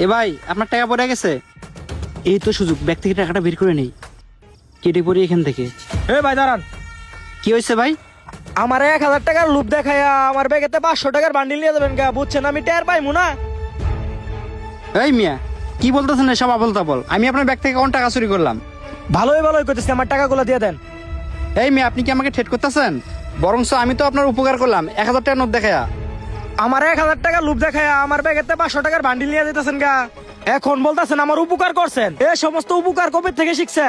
এ ভাই, আপনার টাকা পড়ে গেছে। এই তো সুযোগ, ব্যাগ থেকে টাকাটা বের করে নেই, কেটে পড়ি এখান থেকে। এ ভাই দাঁড়ান, কি হয়েছে ভাই? আমার 1,000 টাকার লুপ দেখাইয়া আমার ব্যাগেতে 500 টাকার বান্ডিল নিয়ে যাবেন গা, বুঝছেন? আমি টের পাইমু না। এই মিয়া, কি বলতেছেন এসব আবল তাবল? আমি আপনার ব্যাগ থেকে কোন টাকা চুরি করলাম? ভালোই করতেছি, আমার টাকাগুলো দিয়ে দেন। এই মিয়া, আপনি কি আমাকে ঠেট করতেছেন? বরংস আমি তো আপনার উপকার করলাম 1,000 টাকার নোট দেখায়া। আমার 1,000 টাকার লুপ দেখাইয়া আমার ব্যাগেতে 500 টাকার বান্ডিল নিয়ে যেতেছেন গা, এখন বলতেছেন আমার উপকার করছেন। এ সমস্ত উপকার কবে থেকে শিখছে?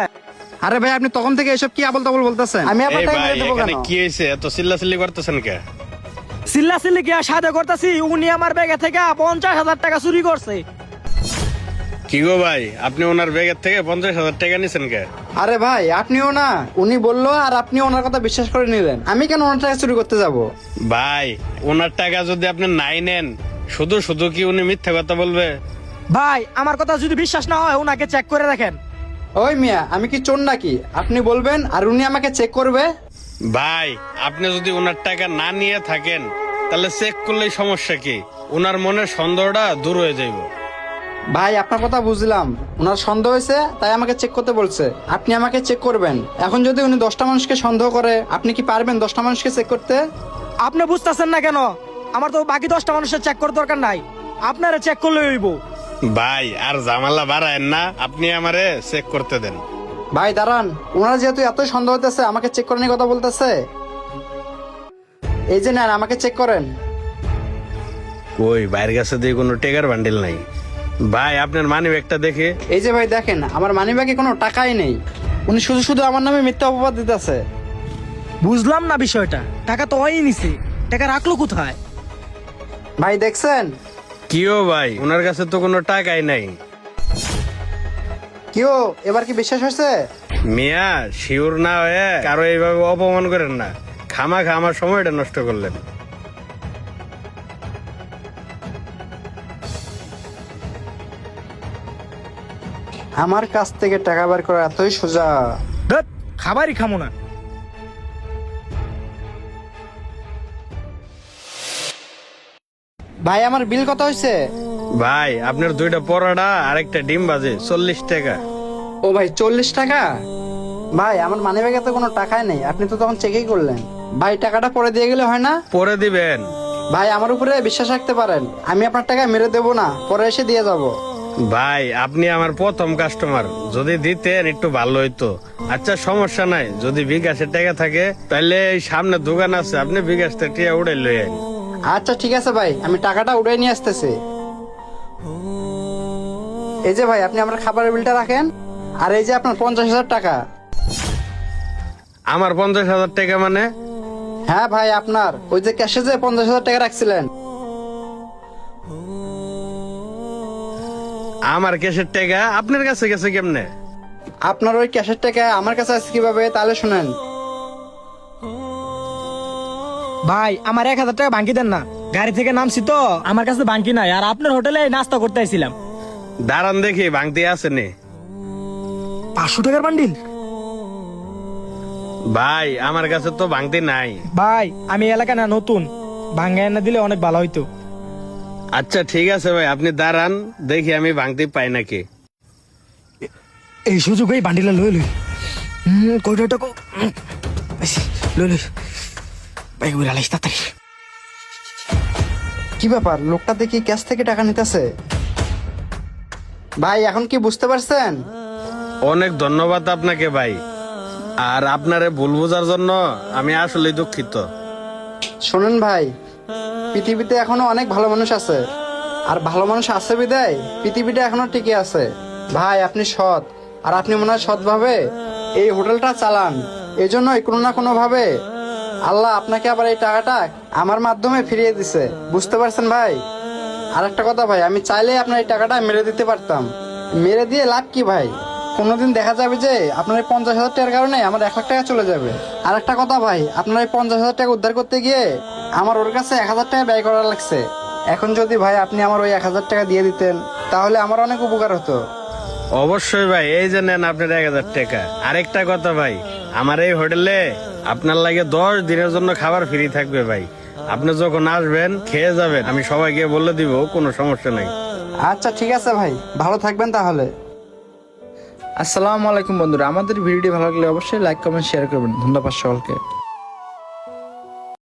আরে ভাই, আপনি তখন থেকে এসব কি আবল তাবল বলতেছেন? আমি আপনার এই টাকা ভাই মেরে দেবো এখানে কেন? কি হয়েছে? এত চিল্লাচিল্লি করতেছেন কে? চিল্লাচিল্লি কি আর সাথে করতেছি? উনি আমার ব্যাগে থেকে 50,000 টাকা চুরি করছে। কি গো ভাই, আপনি ওনার ব্যাগের থেকে 50,000 টাকা নিছেন কে? আরে ভাই, আপনিও না, উনি বললো আর আপনি ওনার কথা বিশ্বাস করে নিলেন। আমি কেন ওনার টাকা চুরি করতে যাব? ভাই, ওনার টাকা যদি আপনি নাই নেন, শুধু শুধু কি উনি মিথ্যা কথা বলবে? ভাই আমার কথা যদি বিশ্বাস না হয় ওনাকে চেক করে দেখেন। ওই মিয়া, আমি কি চোর নাকি? আপনি বলবেন আর উনি আমাকে চেক করবে? ভাই, আপনি যদি ওনার টাকা না নিয়ে থাকেন তাহলে চেক করলেই সমস্যা কি? ওনার মনের সন্দেহটা দূর হয়ে যাইব। ভাই, আপনার কথা বুঝলাম, ওনার সন্দেহ হয়েছে তাই আমাকে চেক করতে বলছে। আপনি আমাকে চেক করবেন। এখন যদি উনি 10টা মানুষকে সন্দেহ করে, আপনি কি পারবেন 10টা মানুষকে চেক করতে? আপনি বুঝতেছেন না কেন? আমার তো বাকি 10টা মানুষের চেক করার দরকার নাই, আপনারা চেক করলে হইব। ভাই, আর জামালা বাড়ায়েন না, আপনি আমারে চেক করতে দেন। ভাই দাঁড়ান, ওনারা যেহেতু এত সন্দেহ হতেছে, আমাকে চেক করার কথা বলতেছে। এই যে নেন, আমাকে চেক করেন। কই বাইরের কাছে দিয়ে কোনো টেকার বান্ডিল নাই। ভাই, আপনার মানি ব্যাগটা দেখে। এই যে ভাই দেখেন, আমার মানিব্যাগে কোনো টাকাই নেই। উনি শুধু শুধু আমার নামে মিথ্যা অপবাদ দিতেছে। বুঝলাম না বিষয়টা, টাকা তো ওই নিছে, টাকা রাখলো কোথায়? ভাই দেখছেন? কিও ভাই, ওনার কাছে তো কোনো টাকাই নাই। কিও, এবার কি বিশ্বাস হয়েছে? মিয়া, শিওর না হয়ে কারো এইভাবে অপমান করেন না। খামাখা আমার সময়টা নষ্ট করলেন। আমার কাছ থেকে টাকা বের করা এতই সোজা? ধ্যাৎ, খাবারই খামো না। ভাই, আমার বিল কত হয়েছে? ভাই, আপনার 2টা পরোটা আর একটা ডিম বাজে 40 টাকা। ও ভাই, 40 টাকা? ভাই, আমার মানিব্যাগে তো কোনো টাকাই নেই, আপনি তো তখন চেকই করলেন। ভাই, টাকাটা পরে দিয়ে গেলে হয় না? পরে দিবেন। ভাই, আমার উপরে বিশ্বাস রাখতে পারেন, আমি আপনার টাকা মেরে দেবো না, পরে এসে দিয়ে যাব। ভাই, আপনি আমার প্রথম কাস্টমার, যদি দিতেন একটু ভালো হইতো। আচ্ছা, সমস্যা নাই, যদি বিকাশের টাকা থাকে তাহলে এই সামনে দোকান আছে, আপনি বিকাশ থেকে উড়ে লইয়েন। আচ্ছা ঠিক আছে ভাই, আমি টাকাটা উড়ে নিয়ে আসতেছি। এই যে ভাই, আপনি আমার খাবারের বিলটা রাখেন, আর এই যে আপনার 50,000 টাকা। আমার 50,000 টাকা মানে? হ্যাঁ ভাই, আপনার ওই যে ক্যাশে যে 50,000 টাকা রাখছিলেন। আমার ক্যাশের টাকা আপনার কাছে গেছে কেমনে? আপনার ওই ক্যাশের টাকা আমার কাছে আছে কিভাবে, তাহলে শুনেন। ভাই আমার 1,000 টাকা বাকি দেন না, গাড়ি থেকে নামছি তো আমার কাছে বাকি নাই, আর আপনার হোটেলে নাস্তা করতে আইছিলাম। দাঁড়ান দেখি ভাঙতি আছে নি। 500 টাকার বান্ডিল? ভাই, আমার কাছে তো ভাঙতি নাই। ভাই আমি এলাকা না নতুন, ভাঙ্গা এনে দিলে অনেক ভালো হইতো। আচ্ছা ঠিক আছে ভাই, আপনি দাঁড়ান দেখি আমি ভাঙতি পাই নাকি। এই সুযোগ এই বান্ডিলা লই লই। কয়টা টাকা? লই লই ভাই, ওই আলাইস তাড়াতাড়ি। কি ব্যাপার, লোকটা দেখি ক্যাশ থেকে টাকা নিতেছে। ভাই, এখন কি বুঝতে পারছেন? অনেক ধন্যবাদ আপনাকে ভাই, আর আপনারে ভুল বোঝার জন্য আমি আসলে দুঃখিত। শোনেন ভাই, পৃথিবীতে এখনো অনেক ভালো মানুষ আছে, আর ভালো মানুষ আছে বিদায় পৃথিবীটা এখনো টিকে আছে। ভাই, আপনি সৎ, আর আপনি মনে হয় সৎভাবে এই হোটেলটা চালান। এই জন্যই কোনো না কোনো ভাবে আল্লাহ আপনাকে আবার এই টাকাটা আমার মাধ্যমে ফিরিয়ে দিছে। বুঝতে পারছেন ভাই? আর একটা কথা ভাই, আমি চাইলেই আপনার এই টাকাটা মেরে দিতে পারতাম। মেরে দিয়ে লাভ কি ভাই? কোনোদিন দেখা যাবে যে আপনার এই 50,000 টাকার কারণে আমার 1,00,000 টাকা চলে যাবে। আর একটা কথা ভাই, আপনার এই 50,000 টাকা উদ্ধার করতে গিয়ে আমার ওর কাছে 1,000 টাকা ব্যয় করা লাগছে। এখন যদি ভাই আপনি আমার ওই 1,000 টাকা দিয়ে দিতেন, তাহলে আমার অনেক উপকার হতো। অবশ্যই ভাই, এই যে নেন আপনার 1,000 টাকা। আরেকটা কথা ভাই, আমার এই হোটেলে আপনার লাগে 10 দিনের জন্য খাবার ফ্রি থাকবে ভাই। আপনি যখন আসবেন খেয়ে যাবেন, আমি সবাইকে বলে দিব, কোনো সমস্যা নাই। আচ্ছা ঠিক আছে ভাই, ভালো থাকবেন তাহলে। আসসালামু আলাইকুম বন্ধুরা, আমাদের ভিডিওটি ভালো লাগলে অবশ্যই লাইক কমেন্ট শেয়ার করবেন। ধন্যবাদ সকলকে।